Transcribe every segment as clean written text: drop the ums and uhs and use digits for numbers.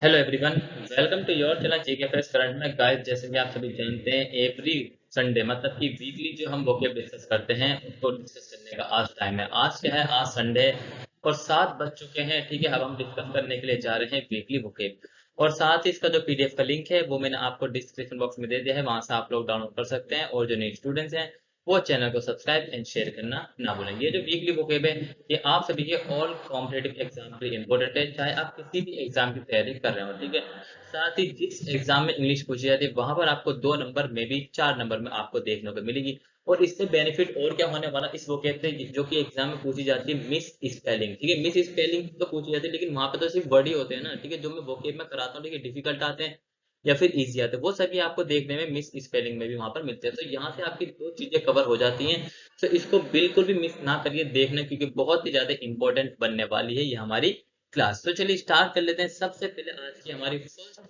Hello everyone, welcome to your channel GK fest current में। Guys, जैसे कि आप सभी जानते हैं, एवरी संडे मतलब कि वीकली जो हम वोकेब डिस्कस करते हैं उसको डिस्कस करने का आज टाइम है। आज क्या है, आज संडे और 7 बज चुके हैं। ठीक है, अब हम डिस्कस करने के लिए जा रहे हैं वीकली वोकेब। और साथ ही इसका जो पीडीएफ का लिंक है वो मैंने आपको डिस्क्रिप्शन बॉक्स में दे दिया है, वहां से आप लोग डाउनलोड कर सकते हैं। और जो नए स्टूडेंट्स हैं वो चैनल को सब्सक्राइब एंड शेयर करना ना भूलें। ये जो वीकली वोकेब है ये आप सभी के ऑल कॉम्पिटेटिव एग्जाम के लिए इंपॉर्टेंट है, चाहे आप किसी भी एग्जाम की तैयारी कर रहे हो। ठीक है, साथ ही जिस एग्जाम में इंग्लिश पूछी जाती है वहां पर आपको 2 नंबर में भी 4 नंबर में आपको देखने को मिलेगी। और इससे बेनिफिट और क्या होने वाला इस वोकेब से, जो कि एग्जाम में पूछी जाती है मिस स्पेलिंग। ठीक है, मिस स्पेलिंग तो पूछी जाती है लेकिन वहां पर तो सिर्फ वर्ड ही होते हैं ना। ठीक है, जो मैं वोकेब में कराता हूँ, ठीक है, डिफिकल्ट आते हैं या फिर इजी आते हैं, वो सभी आपको देखने में मिस स्पेलिंग में भी वहां पर मिलते हैं। तो यहाँ से आपकी 2 चीजें कवर हो जाती हैं। तो इसको बिल्कुल भी मिस ना करिए देखना, क्योंकि बहुत ही ज्यादा इंपॉर्टेंट बनने वाली है ये हमारी क्लास। तो चलिए स्टार्ट कर लेते हैं। सबसे पहले आज की हमारी फर्स्ट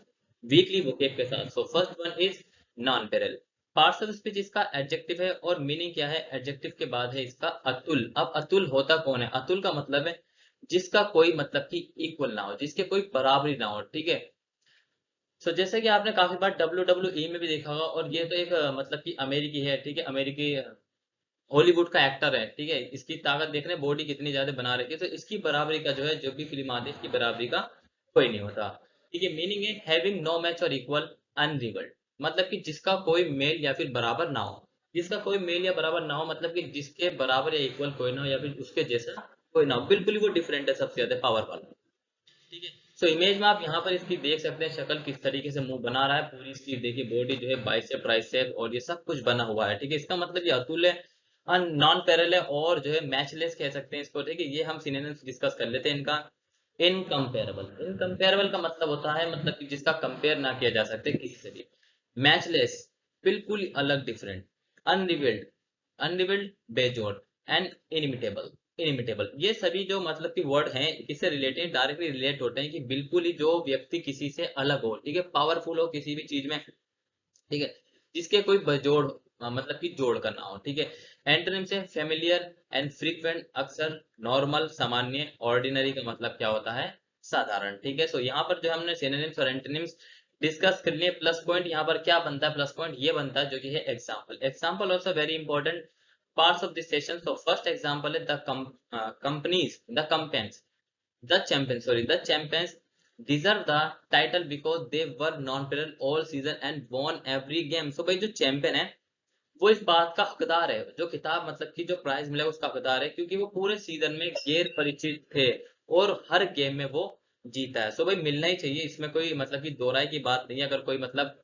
वीकली वोकेब के साथ। So first one is non पेरल। पार्ट्स ऑफ स्पीच इसका एडजेक्टिव है और मीनिंग क्या है, एडजेक्टिव के बाद है इसका अतुल। अब अतुल होता कौन है? अतुल का मतलब है जिसका कोई मतलब कि इक्वल ना हो, जिसके कोई बराबरी ना हो। ठीक है, सो जैसे कि आपने काफी बार WWE में भी देखा होगा, और ये तो एक मतलब कि अमेरिकी है। ठीक है, अमेरिकी हॉलीवुड का एक्टर है। ठीक है, इसकी ताकत देख रहे हैं, बॉडी कितनी ज्यादा बना रखी है। तो इसकी बराबरी का जो है, जो भी फिल्म आती है इसकी बराबरी का कोई नहीं होता। ठीक है, मीनिंग है हैविंग नो मैच और इक्वल अनरिवल्ड। मतलब कि जिसका कोई मेल या फिर बराबर ना हो। जिसका कोई मेल या बराबर ना हो मतलब कि जिसके बराबर या इक्वल कोई ना हो, या फिर उसके जैसा कोई ना हो, बिल्कुल ही वो डिफरेंट है, सबसे ज्यादा पावर वाला। ठीक है, सो इमेज में आप यहाँ पर इसकी देख सकते हैं शक्ल किस तरीके से मुंह बना रहा है। पूरी इसकी देखिए बॉडी जो है बाइसेप ट्राइसेप और ये सब कुछ बना हुआ है। ठीक है, इसका मतलब ये अतुल है, नॉन पैरेलल है और जो है मैचलेस कह सकते हैं इसको। ठीक है, ये हम सिनोनिम्स डिस्कस कर लेते हैं इनका। इनकम्पेरेबल, इनकम्पेरेबल का मतलब होता है मतलब कि जिसका कंपेयर ना किया जा सकते किसी से भी। मैचलेस, बिल्कुल ही अलग, डिफरेंट। अनरिवेल्ड, अनरिवेल्ड बेजोड़। And inimitable, inimitable. ये सभी जो मतलब कि वर्ड हैं किससे रिलेटेड, डायरेक्टली रिलेट होते हैं कि बिल्कुल ही जो व्यक्ति किसी से अलग हो। ठीक है, पावरफुल हो किसी भी चीज में। ठीक है, जिसके कोई बजोड़ मतलब कि जोड़ करना हो। ठीक है, एंटोनिम से फेमिलियर एंड फ्रीक्वेंट, अक्सर, नॉर्मल, सामान्य, ऑर्डिनरी का मतलब क्या होता है, साधारण। ठीक है, सो यहाँ पर जो हमने सिनोनिम्स और एंटोनिम्स डिस्कस कर लिए, प्लस पॉइंट यहाँ पर क्या बनता है, प्लस पॉइंट ये बनता है जो कि है example. Example also very important parts of this session. So first example है the companies, the campaigns, the champions, sorry, the champions deserve the title because they were non-parallel all season and won every game. So भाई जो champion है वो इस बात का हकदार है, जो खिताब मतलब कि जो प्राइज मिला उसका हकदार है, क्योंकि वो पूरे सीजन में गैर परिचित थे और हर गेम में वो जीता है। सो भाई मिलना ही चाहिए, इसमें कोई मतलब कि दो राय की बात नहीं है। अगर कोई मतलब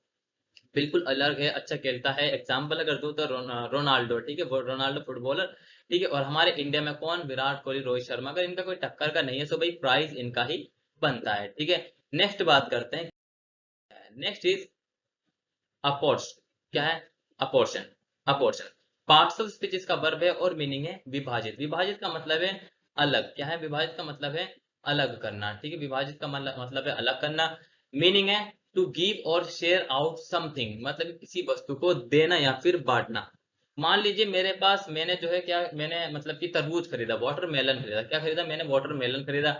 बिल्कुल अलग है, अच्छा खेलता है, एग्जाम्पल अगर दो तो रोनाल्डो। ठीक है, वो रोनाल्डो फुटबॉलर। ठीक है, और हमारे इंडिया में कौन, विराट कोहली, रोहित शर्मा। अगर इनका कोई टक्कर का नहीं है तो भाई प्राइज इनका ही बनता है। ठीक है, नेक्स्ट बात करते हैं। Next is apportion. क्या है? Apportion, apportion. Parts of speech इसका वर्ब है और मीनिंग है विभाजित। विभाजित का मतलब है अलग। क्या है? विभाजित का मतलब है अलग करना। ठीक है, विभाजित का मतलब है अलग करना। मीनिंग है टू गिव और शेयर आउट समथिंग, मतलब किसी वस्तु को देना या फिर बांटना। मान लीजिए मेरे पास, मैंने जो है क्या, मैंने मतलब कि तरबूज खरीदा, वाटरमेलन खरीदा। क्या खरीदा? मैंने वाटरमेलन खरीदा।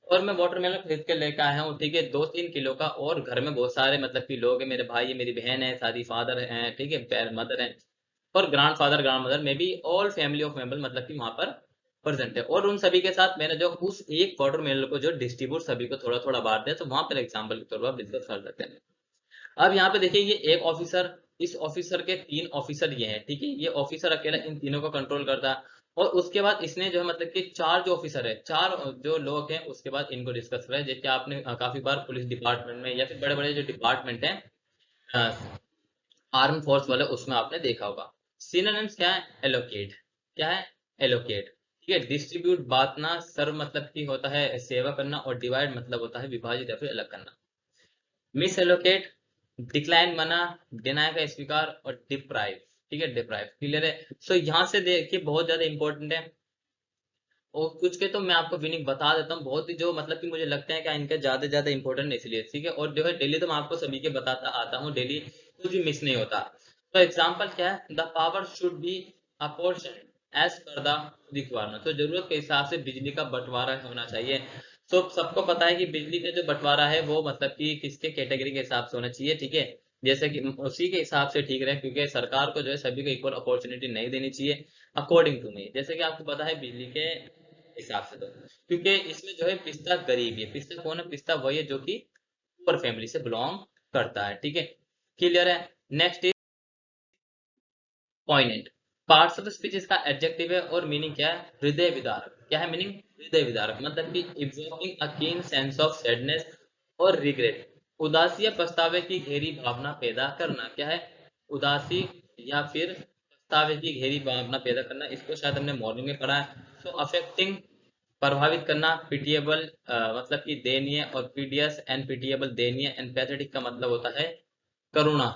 और मैं वाटरमेलन खरीद के लेकर आया हूँ, ठीक है, 2-3 किलो का। और घर में बहुत सारे मतलब कि लोग हैं, मेरे भाई है, मेरी बहन है, साथ ही फादर है, ठीक है, मदर है, और ग्रांड फादर ग्रांड मदर में भी ऑल फैमिली ऑफ मेंबर मतलब कि वहां पर प्रेजेंट है। और उन सभी के साथ मैंने जो उस एक वाटरमेलन को जो डिस्ट्रीब्यूट सभी को थोड़ा थोड़ा बांट दिया, तो वहां पर एग्जाम्पल के तौर पर आप डिस्कस कर सकते हैं। अब यहाँ पे देखिए ये एक ऑफिसर, इस ऑफिसर के 3 ऑफिसर ये हैं। ठीक है, ये ऑफिसर अकेला इन तीनों को कंट्रोल करता है। और उसके बाद इसने जो है मतलब कि 4 जो ऑफिसर है, 4 जो लोग हैं, उसके बाद इनको डिस्कस करा है। जैसे आपने काफी बार पुलिस डिपार्टमेंट में या फिर बड़े बड़े जो डिपार्टमेंट है, आर्म फोर्स वाले, उसमें आपने देखा होगा। सिनोनिम्स क्या है? एलोकेट। क्या है? एलोकेट। ठीक है, डिस्ट्रीब्यूट बांटना, सर्व मतलब की होता है सेवा करना, और डिवाइड मतलब होता है विभाजित या फिर अलग करना। मिस एलोकेट, डिक्लाइन मना, डिनाई का स्वीकार, और डिप्राइव। ठीक है, डिप्राइव क्लियर है। सो यहाँ से देखिए बहुत ज्यादा इंपॉर्टेंट है। और कुछ के तो मैं आपको मीनिंग बता देता हूँ, बहुत ही जो मतलब कि मुझे लगता है कि इनका ज्यादा ज्यादा इंपॉर्टेंट है इसलिए। ठीक है, और जो है डेली तो मैं आपको सभी के बताता आता हूँ, डेली कुछ भी मिस नहीं होता। तो एग्जाम्पल क्या है? The power should be apportion as per the requirement. तो जरूरत के हिसाब से बिजली का बंटवारा होना चाहिए। सो सबको पता है कि बिजली का जो बंटवारा है वो मतलब कि किसके कैटेगरी के हिसाब से होना चाहिए, ठीक है। जैसे कि उसी के हिसाब से ठीक रहे, क्योंकि सरकार को जो है सभी को इक्वल अपॉर्चुनिटी नहीं देनी चाहिए, अकॉर्डिंग टू मी। जैसे कि आपको पता है बिजली के हिसाब से, तो क्योंकि इसमें जो है पिस्ता गरीब है। पिस्ता कौन है? पिस्ता वही है जो कि पुअर फैमिली से बिलोंग करता है, ठीक है। क्लियर है। Next is poignant. Parts of speech इसका एडजेक्टिव है और मीनिंग क्या है? हृदय विदारक। क्या है मीनिंग? हृदय विदारक, मतलब कि इवोकिंग अ कीन सेंस ऑफ सैडनेस और रिग्रेट। उदासी या पछतावे की गहरी भावना पैदा करना। क्या है? उदासी या फिर पछतावे की गहरी भावना पैदा करना, इसको शायद हमने मॉर्निंग में पढ़ा है। सो अफेक्टिंग, प्रभावित करना। पिटिएबल मतलब कि दयनीय, और पीडियस एंड पिटिएबल दयनीय, एंड पैथेटिक का मतलब होता है करुणा,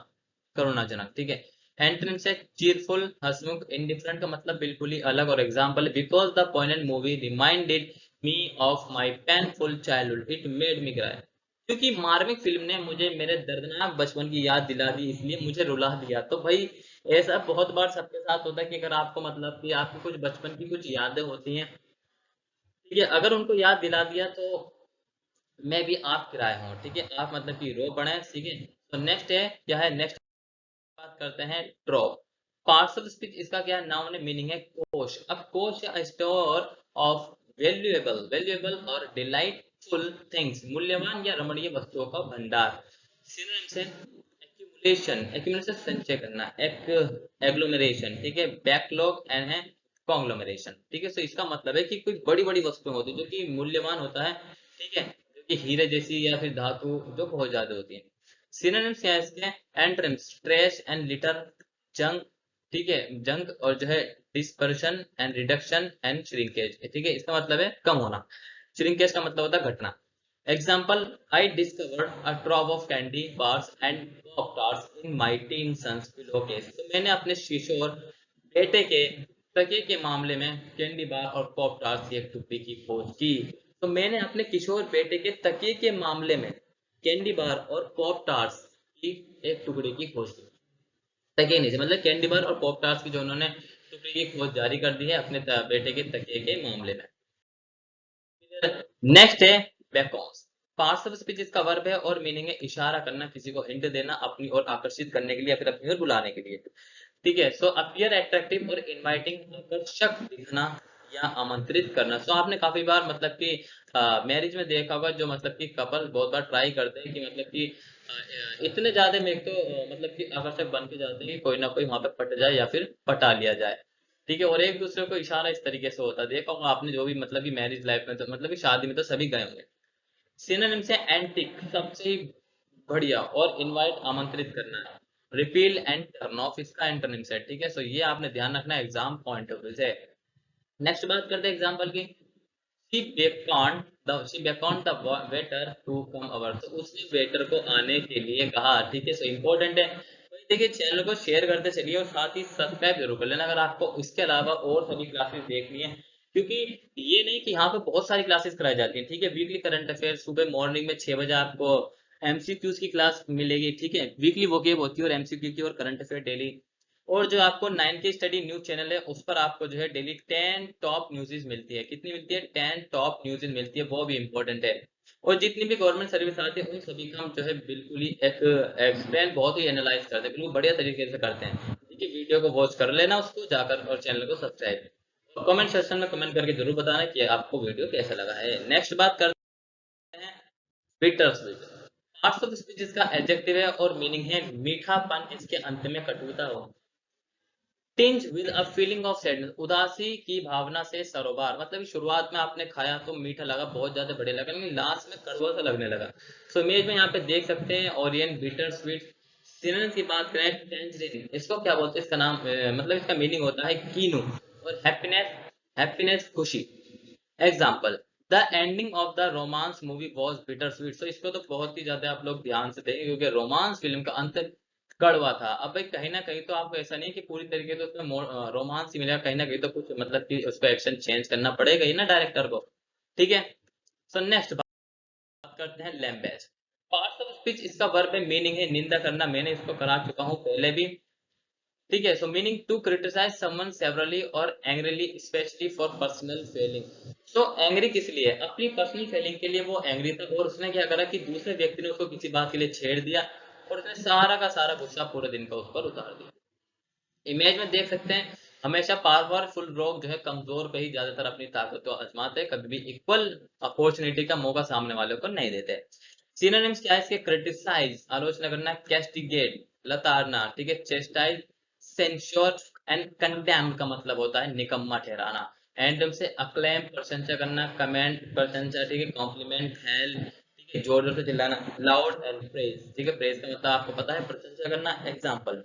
करुणाजनक, ठीक है। एंटोनिम से चीरफुल, हंसमुख। इंडिफरेंट का मतलब बिल्कुल ही अलग, और example because the पोइनेंट movie reminded me of my painful childhood it made me cry. क्योंकि मार्मिक फिल्म ने मुझे मेरे दर्दनाक बचपन की याद दिला दी, इसलिए मुझे रुला दिया। तो भाई ऐसा बहुत बार सबके साथ होता है कि अगर आपको मतलब कि आपकी कुछ बचपन की कुछ यादें होती हैं, ठीक है, अगर उनको याद दिला दिया तो मैं भी आप किराए हूँ, ठीक है, आप मतलब कि रो पड़े, ठीक है। तो नेक्स्ट है, क्या है नेक्स्ट? बात करते हैं ट्रॉप। पार्ट्स ऑफ स्पीच इसका क्या नाउन है, मीनिंग है कोश। अब कोश या स्टोर ऑफ वैल्यूएबल, वैल्यूएबल और डिलाइटफुल थिंग्स, मूल्यवान या रमणीय वस्तुओं का भंडार। सिनोनिम्स है एक्यूमुलेशन, एक्यूमुलेशन संचय करना, एक एग्लोमेरेशन, ठीक है, बैकलॉग एंड है कॉन्ग्लोमेरेशन, ठीक है। सो इसका मतलब है कि कुछ बड़ी बड़ी वस्तुएं होती है जो कि मूल्यवान होता है, ठीक है, जो कि हीरे जैसी या फिर धातु जो बहुत ज्यादा होती है। सिनोनिम्स क्या है इसके? Antonyms trash and litter, junk, ठीक है, जंक, और जो है dispersion and reduction and shrinkage, ठीक है, इसका मतलब है कम होना। श्रिंकेज का मतलब होता है घटना। Example, I discovered a trove of candy bars and pop tarts in my teen son's pillow case. तो मैंने अपने किशोर बेटे के तकिए के मामले में कैंडी बार और पॉप टार्ट्स की एक टुकड़ी की खोज की। तो मैंने अपने किशोर बेटे के तकिए के मामले में कैंडी बार और पॉप टार्ट्स की एक टुकड़ी की खोज की। तकिए नहीं से मतलब कैंडी बार और पॉप टार्ट्स की जो उन्होंने टुकड़ी की खोज जारी कर दी है अपने बेटे के तकिए के मामले में। नेक्स्ट है बेकॉन्स। पार्ट्स ऑफ स्पीच इसका वर्ब है और मीनिंग है इशारा करना, किसी को हिंट देना, अपनी ओर आकर्षित करने के लिए या फिर अपनी ओर बुलाने के लिए, ठीक है। सो अपीयर एट्रैक्टिव और इनवाइटिंग, आकर्षक दिखना या आमंत्रित करना। सो आपने काफी बार मतलब कि मैरिज में देखा होगा, जो मतलब कि कपल बहुत बार ट्राई करते हैं कि मतलब कि इतने ज्यादा में एक तो मतलब कि आकर्षक बन के जाते हैं कि कोई ना कोई वहां पे पट जाए या फिर पटा लिया जाए, ठीक है। और एक दूसरे को इशारा इस तरीके से होता है, देखा होगा आपने जो भी मतलब कि मैरिज लाइफ में, तो मतलब कि शादी में तो सभी गए होंगे। सिनोनिम से एंटिक, सबसे बढ़िया, और इनवाइट, आमंत्रित करना है। रिपील एंड टर्न ऑफ इसका एंटोनिम है, ठीक है। सो ये आपने ध्यान रखना है एग्जाम पॉइंट ऑफ व्यू से। नेक्स्ट बात करते हैं एग्जाम्पल की। she beckoned the waiter to come over। तो उसने वेटर को आने के लिए कहा, ठीक है। सो इम्पोर्टेंट है भाई, देखिए चैनल को शेयर करते चलिए और साथ ही सब्सक्राइब जरूर कर लेना अगर आपको इसके अलावा और सभी क्लासेस देखनी है, क्योंकि ये नहीं कि यहाँ पे बहुत सारी क्लासेस कराई जाती है, ठीक है। वीकली करंट अफेयर सुबह मॉर्निंग में 6 बजे आपको एमसीक्यूज की क्लास मिलेगी, ठीक है। वीकली वोकेब होती है और एमसीक्यू की, और करंट अफेयर डेली। और जो आपको 9K स्टडी न्यूज चैनल है उस पर आपको जो है डेली 10 टॉप न्यूज़ मिलती है। कितनी मिलती है? 10 टॉप न्यूज़ मिलती है, वो भी इंपॉर्टेंट है। और जितनी भी गवर्नमेंट सर्विस आती है उन सभी का हम जो है बिल्कुल ही एक एक्सप्लेन, बहुत ही एनालाइज करते हैं, बिल्कुल बढ़िया तरीके से करते हैं, ठीक है। वीडियो को वॉच कर लेना उसको जाकर, और चैनल को सब्सक्राइब, और कमेंट सेक्शन में कमेंट करके जरूर बताना कि आपको वीडियो कैसा लगा है। नेक्स्ट बात करते हैं bitter sweet. Parts of speech इसका एडजेक्टिव है और मीनिंग है मीठापन जिसके अंत में कटुता हो। Tinge with a feeling of sadness, उदासी की भावना से सरोबार, मतलब शुरुआत में आपने खाया तो मीठा लगा, बहुत ज्यादा बढ़िया लगा, लेकिन लास्ट में कड़वा सा लगने लगा। सो इमेज में यहाँ पे देख सकते हैं ओरियन बिटर स्वीट। सिनोनिम्स की बात करें, टेंजरिन इसको क्या बोलते हैं? इसका नाम मतलब इसका मीनिंग होता है कीनू। और हैप्पीनेस, हैप्पीनेस खुशी। Example, the ending of the romance movie was bitter sweet. So इसको तो बहुत ही ज्यादा आप लोग ध्यान से देखें, क्योंकि रोमांस फिल्म का अंत कड़वा था। अब भाई कहीं ना कहीं तो आपको ऐसा नहीं कि पूरी तरीके से उसमें रोमांस ही मिलेगा, कहीं ना कहीं तो कुछ मतलब कि उसको एक्शन चेंज करना पड़ेगा ही ना डायरेक्टर को, ठीक है। सो नेक्स्ट बात करते हैं लैंग्वेज। पार्ट्स ऑफ स्पीच इसका वर्ब है, मीनिंग है निंदा करना, मैंने इसको करा चुका हूँ पहले भी। ठीक है। So meaning to criticise someone severely और angrily especially for personal failing. So angry किस लिए? अपनी पर्सनल फेलिंग के लिए वो एंग्री था, और उसने क्या करा कि दूसरे व्यक्ति ने उसको किसी बात के लिए छेड़ दिया और उसने सारा का सारा गुस्सा पूरे दिन का उस पर उतार दिया। इमेज में देख सकते हैं, हमेशा पावरफुल लोग जो है कमजोर पे ही ज्यादातर अपनी ताकत को आजमाते हैं, कभी भी इक्वल अपॉर्चुनिटी का मौका सामने वाले को नहीं देते। सिनोनिम्स क्या है इसके? क्रिटिसाइज आलोचना करना, कैस्टिगेट लताड़ना, ठीक है, चेस्टाइज सेंश्योर एंड कंडेम का मतलब होता है निकम्मा ठहराना। एंड से अक्लेम प्रशंसा करना, कमेंट प्रशंसा, ठीक है, कॉम्प्लीमेंट हेल्प, ठीक है, जोर जोर से चिल्लाना, लाउड एंड प्रेज, ठीक है, प्रेज का मतलब आपको पता है प्रशंसा करना। Example,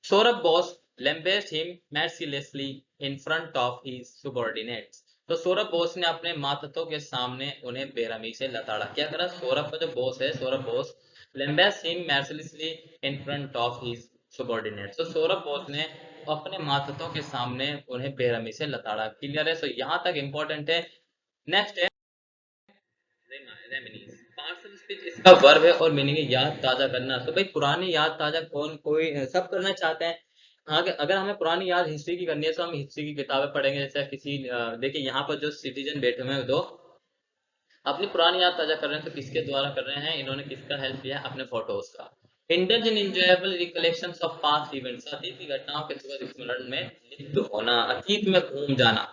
Saurabh Bose lambasted him mercilessly in front of his subordinates। तो सौरभ बोस ने अपने मातहतों के सामने उन्हें बेरहमी से लताड़ा। क्या करा? सौरभ का जो बॉस है, Saurabh Bose, lambasted him mercilessly in front of his subordinates। तो सौरभ बोस ने अपने मातहतों के सामने उन्हें बेरहमी से लताड़ा। क्लियर है? सो यहाँ तक इंपॉर्टेंट है। नेक्स्ट है रेमिनीज। पार्ट्स ऑफ स्पीच इसका वर्ब है और मीनिंग है याद ताजा करना। तो भाई पुरानी याद ताजा कौन कोई सब करना चाहते हैं। आगे अगर हमें पुरानी याद हिस्ट्री की करनी है तो हम हिस्ट्री की किताबें पढ़ेंगे। जैसे किसी देखिए यहाँ पर जो सिटीजन बैठे हुए हैं दो, अपनी पुरानी याद ताजा कर रहे हैं, तो किसके द्वारा कर रहे हैं? इन्होंने किसका हेल्प किया? अपने फोटोज का। Indulge in enjoyable recollections of past events, अतीत की घटनाओं के सुखद स्मरण में लिप्त होना, अतीत में घूम जाना।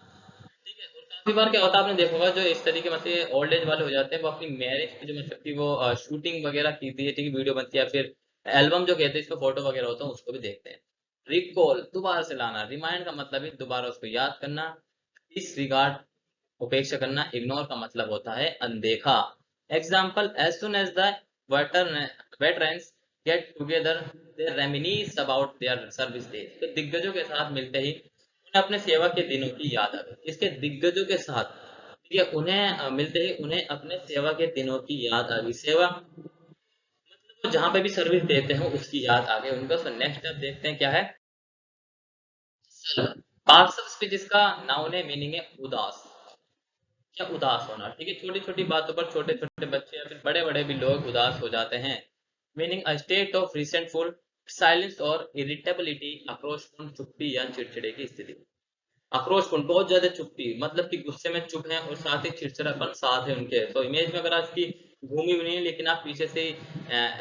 ठीक है। और काफी बार क्या होता है, आपने देखा होगा, जो इस तरीके मतलब ओल्ड एज वाले हो जाते हैं, वो अपनी मैरिज की जो मतलब कि वो शूटिंग वगैरह की थी, ठीक है, वीडियो बनती है, फिर एल्बम जो कहते हैं इसको, फोटो वगैरह होता है, उसको भी देखते हैं। रिकॉल दोबारा से लाना, रिमाइंड का मतलब है दोबारा उसको याद करना। इस रिगार्ड उपेक्षा करना, इग्नोर का मतलब होता है अनदेखा। Example, as soon as the veterans get together they reminisce about their service days. तो दिग्गजों के साथ मिलते ही उन्हें अपने सेवा के दिनों की याद आ गई। इसके दिग्गजों के साथ, ठीक है, उन्हें मिलते ही उन्हें अपने सेवा के दिनों की याद आ गई। सेवा मतलब वो जहां पे भी सर्विस देते हैं उसकी याद आ गई उनको। सो नेक्स्ट आप देखते हैं क्या है। पार्ट्स ऑफ स्पीच इसका नाउन है, मीनिंग है उदास। क्या? उदास होना, ठीक है, छोटी छोटी बातों पर छोटे छोटे बच्चे या फिर बड़े बड़े भी लोग उदास हो जाते हैं। Meaning a state of resentful silence और इरिटेबिलिटी, आक्रोशपूर्ण चुप्पी या चिड़चिड़े की स्थिति। आक्रोशपूर्ण बहुत ज्यादा चुप्पी, मतलब कि गुस्से में चुप है और साथ ही चिड़चिड़ापन साथ है उनके। तो इमेज में अगर आपकी घूमी हुई नहीं है, लेकिन आप पीछे से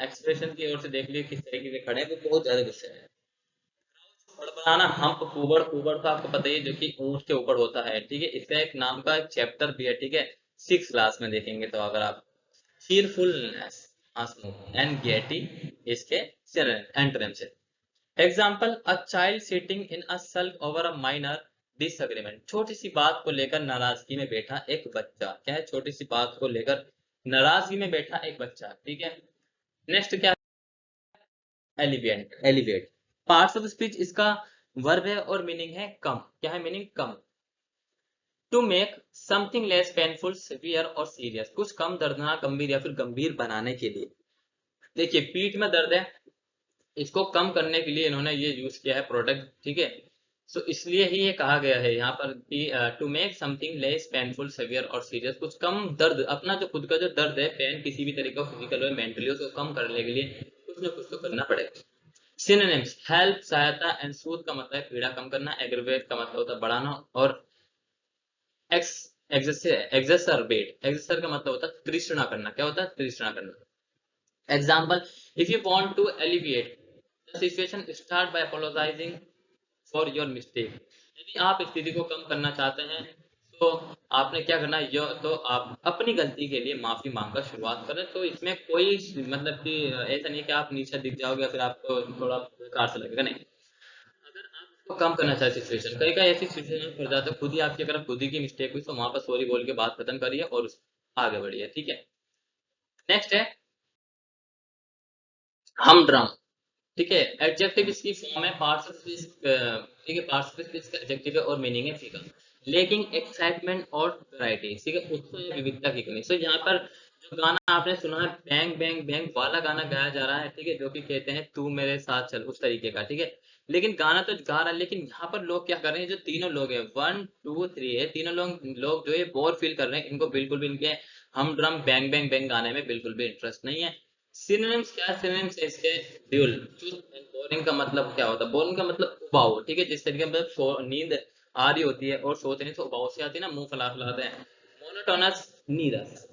एक्सप्रेशन की ओर से देख लिए किस तरीके से खड़े हैं, वो बहुत ज्यादा गुस्से में। बनाना, हम्प, कुबड़, कुबड़ तो आपको पता ही है, जो कि ऊंट के ऊपर होता है, ठीक है, इसका एक नाम का एक चैप्टर भी है, ठीक है, 6 क्लास में देखेंगे तो अगर आप। चीरफुलनेस, हंसमुख, एंग्जाइटी इसके एंटोनिम्स है। Example, a child sitting in a sulk over a minor disagreement. छोटी सी बात को लेकर नाराजगी में बैठा एक बच्चा। क्या है? छोटी सी बात को लेकर नाराजगी में बैठा एक बच्चा, ठीक है। नेक्स्ट क्या? Elevate, elevate. Parts of speech इसका वर्ब है और मीनिंग है कम। क्या है मीनिंग? कम। To make something less painful, severe और सीरियस, कुछ कम दर्दनाक, गंभीर या फिर गंभीर बनाने के लिए। देखिए पीठ में दर्द है, इसको कम करने के लिए इन्होंने ये यूज किया है प्रोडक्ट, ठीक है। सो इसलिए ही ये कहा गया है यहाँ पर कि to make something less painful, severe और सीरियस, कुछ कम दर्द, अपना जो खुद का जो दर्द है, पेन किसी भी तरीके का फिजिकल और मेंटली, उसको कम करने के लिए कुछ ना कुछ तो करना पड़ेगा। सिनोनिम्स, हेल्प सहायता, एंड सूद का मतलब है पीड़ा कम करना, एग्रीवेट का मतलब होता है बढ़ाना, और एक्स एग्जैसरबेट, एग्जैसर का मतलब होता है तृष्णा करना। क्या होता है? तृष्णा करना। Example, if you want to alleviate the situation start by apologising for your mistake. यदि आप स्थिति को कम करना चाहते हैं तो आपने क्या करना है? तो आप अपनी गलती के लिए माफी मांगकर शुरुआत करें। तो इसमें कोई मतलब कि ऐसा नहीं है कि आप नीचे दिख जाओगे या फिर आपको थोड़ा बेकार से लगेगा, नहीं। अगर आप इसको कम करना चाहे सिचुएशन, कई कई ऐसी सिचुएशन में पड़ जाते हैं खुद ही आपकी, अगर खुद ही की मिस्टेक हुई तो वहां पर सॉरी बोल के बात खत्म करिए और आगे बढ़िए, ठीक है। नेक्स्ट है हम ड्रम, ठीक है, एडजेक्टिव इसकी फॉर्म है पार्ट्स ऑफ स्पीच, ठीक है, पार्ट्स ऑफ स्पीच का एडजेक्टिव है और मीनिंग है फीका, लेकिंग एक्साइटमेंट और वैरायटी, ठीक है, उत्साह या विविधता की कमी। सो यहाँ पर जो गाना आपने सुना है, बैंग बैंग बैंग वाला गाना गाया जा रहा है, ठीक है, जो कि कहते हैं तू मेरे साथ चल, उस तरीके का, ठीक है। लेकिन गाना तो गा रहा है, लेकिन यहाँ पर लोग क्या कर रहे हैं, जो तीनों लोग हैं, 1 2 3 है, तीनों लोग लोग जो ये बोर फील कर रहे हैं, इनको बिल्कुल भी इनके हम ड्रम बैंग बैंग बैंग गाने में बिल्कुल भी इंटरेस्ट नहीं है। सिनोनिम्स क्या है? सिनोनिम्स है इसके ड्यूल। चुस्त एंड बोरिंग का मतलब क्या होता है? बोरिंग का मतलब उबाऊ, ठीक है, जिस तरीके मतलब नींद आ रही होती है और सोते नहीं तो उबाऊ से आती है ना, मुंह फुला फुलाते हैं। मोनोटोनस, नीरस।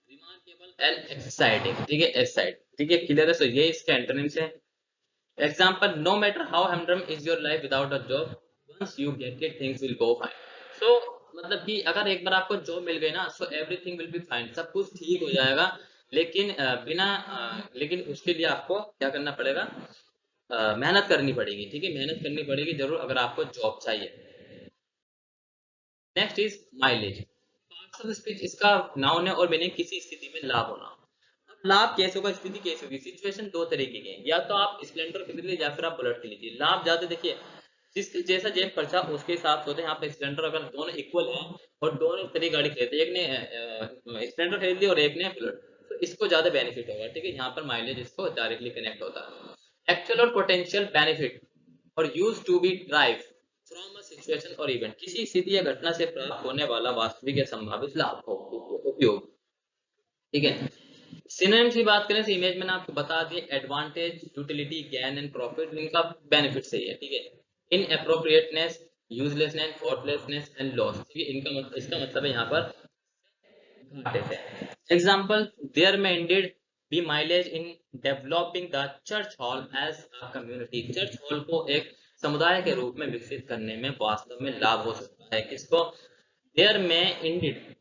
रिमार्केबल एंड एक्साइटिंग, ठीक है, एक्साइट, ठीक है, क्लियर है। सो ये इसके एंटोनिम्स है। Example, no matter how humdrum is your life without a job, once you get it things will go fine. So मतलब कि अगर एक बार आपको जॉब मिल गई ना, so everything will be fine, सब कुछ ठीक हो जाएगा। लेकिन लेकिन उसके लिए आपको क्या करना पड़ेगा? मेहनत करनी पड़ेगी, ठीक है, मेहनत करनी पड़ेगी जरूर अगर आपको जॉब चाहिए। Next is mileage. Parts of speech इसका नाउन है और मीनिंग किसी स्थिति में लाभ होना। अब लाभ कैसे होगा, स्थिति कैसे होगी? सिचुएशन दो तरीके की है, या तो आप स्प्लेंडर खरीद लीजिए या फिर आप बुलेट खरीद लीजिए। लाभ ज्यादा देखिए, जिसके जैसा जेब खर्चा उसके हिसाब से होते हैं। यहाँ पे स्प्लेंडर अगर दोनों इक्वल हैं और दोनों इस तरह की गाड़ी खरीदते हैं, एक ने स्प्लेंडर खरीद ली और एक ने बुलेट, तो इसको ज्यादा बेनिफिट होगा, ठीक है, यहाँ पर माइलेज इसको डायरेक्टली कनेक्ट होता है। एक्चुअल और पोटेंशियल बेनिफिट और use to be drive from a situation और इवेंट, किसी स्थिति या घटना से प्राप्त होने वाला वास्तविक या संभावित लाभ हो, उपयोग, ठीक है। सिनोनिम्स की बात करें तो इमेज मैंने आपको बता दिए, advantage, utility, gain and profit, इनका बेनिफिट सही है, ठीक है। Inappropriateness, uselessness, thoughtlessness and loss, ठीक है, इनका मतलब, इसका मतलब है यहाँ पर घाटे से। Example, there may indeed be mileage in developing the church hall as a community, church hall को एक समुदाय के रूप में विकसित करने में वास्तव में लाभ हो सकता है। किसको? There may indeed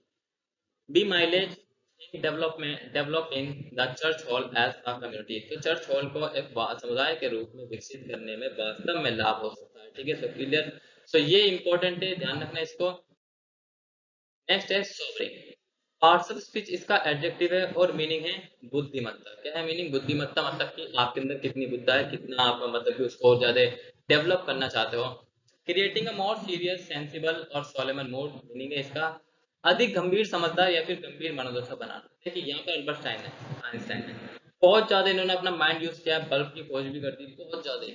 be mileage in developing the church hall as a community, तो चर्च हॉल को एक समुदाय के रूप में विकसित करने में वास्तव में लाभ हो सकता है, ठीक है। सो क्लियर, सो ये इंपॉर्टेंट है, ध्यान रखना इसको। नेक्स्ट है सोवरिंग। पार्ट्स ऑफ स्पीच इसका एडजेक्टिव है और मीनिंग है बुद्धिमत्ता। क्या है मीनिंग? बुद्धिमत्ता मतलब कि आपके अंदर कितनी बुद्धा है, कितना आप मतलब कि उसको और ज्यादा डेवलप करना चाहते हो। Creating a more serious, sensible और सोलेमन मूड, मीनिंग है इसका अधिक गंभीर, समझदार या फिर गंभीर मनोदशा बनाना। देखिए यहाँ पर अल्बर्ट आइंस्टाइन है, बहुत ज्यादा इन्होंने अपना माइंड यूज किया, बल्ब की खोज भी कर दी, बहुत ज्यादा,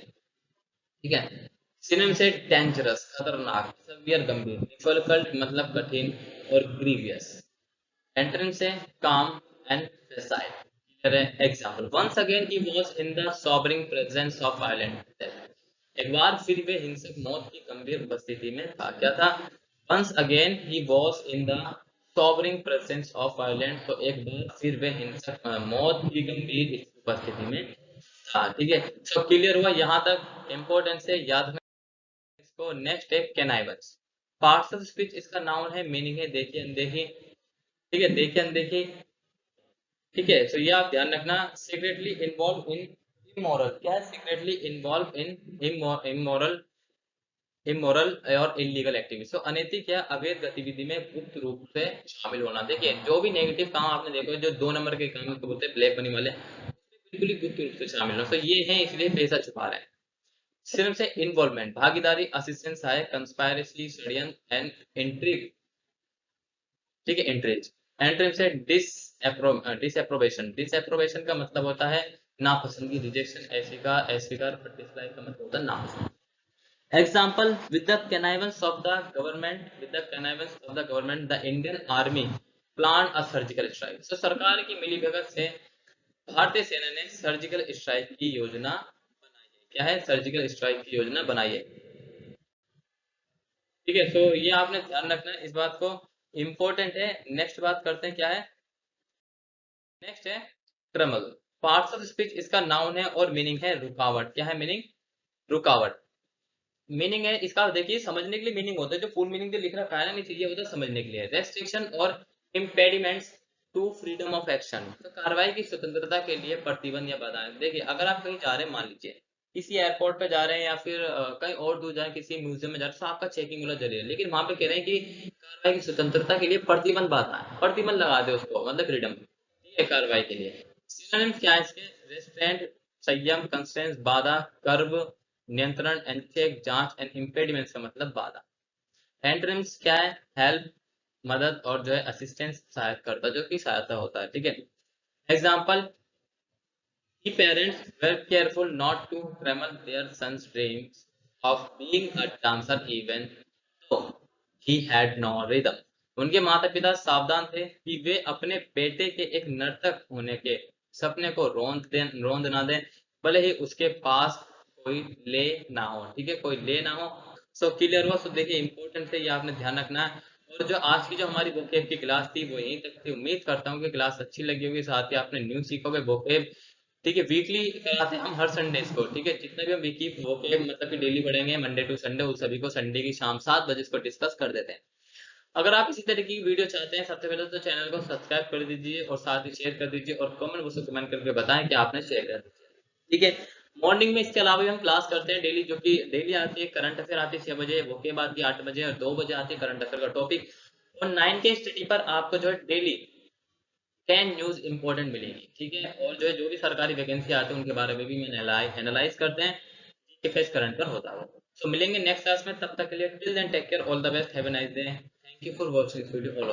ठीक है। सिनोनिम से डेंजरस, खतरनाक, सवियर, गंभीर, डिफिकल्ट मतलब कठिन और ग्रीवियस। एंटोनिम से calm and facile. Example, once again he was in the sobering presence of violent death, एक बार फिर वे हिंसक मौत की गंभीर उपस्थिति में था। क्या था? Once again he was in the sobering presence of violent, तो एक बार फिर वे हिंसक मौत की गंभीर उपस्थिति में था, ठीक है। सब क्लियर हुआ यहाँ तक? इंपॉर्टेंस है, याद रखना इसको। नेक्स्ट है कैनाइवल्स। पार्ट्स ऑफ स्पीच इसका नाउन है, मीनिंग है देखी अनदेखी, ठीक है, देखी अनदेखी, ठीक है। तो ये आप ध्यान रखना। सीक्रेटली इन्वॉल्व इन इमोरल, क्या है? Secretly involve in immoral, immoral और इलीगल एक्टिविटी, तो अनैतिक या अवैध गतिविधि में गुप्त रूप से शामिल होना। देखिए जो भी नेगेटिव काम आपने देखो, जो 2 नंबर के काम को बोलते हैं ब्लैक मनी वाले, बिल्कुल ही गुप्त रूप से शामिल हो, तो ये है इसलिए पैसा छुपा रहे हैं। सिर्फ से इन्वॉल्वमेंट, भागीदारी, असिस्टेंस है, कंस्पायरेसी, षड्यंत्र एंड इंट्रिग, ठीक है, इंट्रिज। एंट्री से डिसअप्रोबेशन, डिसअप्रोबेशन का मतलब होता है नापसंदगी, रिजेक्शन, अस्वीकार, अस्वीकार, डिसलाइक का मतलब होता है नापसंद। Example, with the connivance of the government, with the connivance of the government, the Indian Army planned a surgical strike, so सरकार की मिलीभगत से भारतीय सेना ने सर्जिकल स्ट्राइक की योजना बनाई है। क्या है? सर्जिकल स्ट्राइक की योजना बनाई है, ठीक है। सो ये आपने ध्यान रखना है, इस बात को, इंपॉर्टेंट है। नेक्स्ट बात करते हैं, क्या है? नेक्स्ट है ट्रमल। पार्ट्स ऑफ स्पीच इसका नाउन है और मीनिंग है रुकावट। क्या है मीनिंग? रुकावट। मीनिंग है इसका, देखिए समझने के लिए मीनिंग होता है, जो फुल मीनिंग तो लिख रखा है ना नीचे, ये होता है समझने के लिए। रेस्ट्रिक्शन और impediments to freedom of action, तो कार्रवाई की स्वतंत्रता के लिए प्रतिबंध या बाधाएं। देखिए अगर आप कहीं जा रहे हैं, मान लीजिए किसी एयरपोर्ट पे जा रहे हैं या फिर कहीं और दूर जा रहे हैं, किसी म्यूजियम में जा रहे हैं, तो आपका चेकिंग वाला जरिए, लेकिन वहां पे कह रहे हैं कि कार्रवाई की स्वतंत्रता के लिए प्रतिबंध, बाधा है, प्रतिबंध लगा दे उसको, मतलब फ्रीडम, ठीक है, कार्रवाई के लिए। सिनोनिम्स क्या है इसके? रेस्ट्रेंट, संयम, कंस्ट्रेंस, बाधा, कर्व, नियंत्रण एंड चेक, जांच एंड इम्पेडिमेंट्स का मतलब बाधा। एंट्रेंस क्या है? हेल्प, मदद, और जो है असिस्टेंस, सहायता करता, जो कि सहायता होता है, ठीक है। Example, he parents were careful not to trammel their son's dreams of being a dancer even though he had no rhythm, उनके माता पिता सावधान थे कि वे अपने बेटे के एक नर्तक होने के सपने को रोंद ना दें, भले ही उसके पास कोई ले ना हो, ठीक है, कोई ले ना हो। सो क्लियर हुआ। सो देखिए इंपॉर्टेंट है, ये आपने ध्यान रखना है। और जो आज की जो हमारी वोकेब की क्लास थी वो यहीं तक थी। उम्मीद करता हूँ कि क्लास अच्छी लगी होगी, साथ ही आपने न्यू सीखोगे वोकेब। ठीक है, वीकली कराते हैं हम हर संडे इसको, ठीक है, जितने भी हम वीकली वोकेब मतलब कि डेली पढ़ेंगे मंडे टू संडे, उस सभी को संडे की शाम 7 बजे इसको डिस्कस कर देते हैं। अगर आप इसी तरह की वीडियो चाहते हैं, सबसे पहले तो चैनल को सब्सक्राइब कर दीजिए और साथ ही शेयर कर दीजिए, और कमेंट बॉक्स में कमेंट करके बताएं कि आपने शेयर कर दिया, ठीक है। मॉर्निंग में इसके अलावा भी हम क्लास करते हैं डेली, जो कि डेली आती है करंट अफेयर आती है 6 बजे, वो के बाद की 8 बजे, और 2 बजे आती है करंट अफेयर का टॉपिक। और 9 के स्टडी पर आपको जो है डेली 10 न्यूज इंपॉर्टेंट मिलेंगी, ठीक है। और जो है जो भी सरकारी वैकेंसी आते हैं उनके बारे में भी मैं एनालाइज करते हैं, जीके फेस करंट पर होता है। सो मिलेंगे नेक्स्ट क्लास में, तब तक के लिए till then take care, all the best, have a nice day, thank you for watching this video.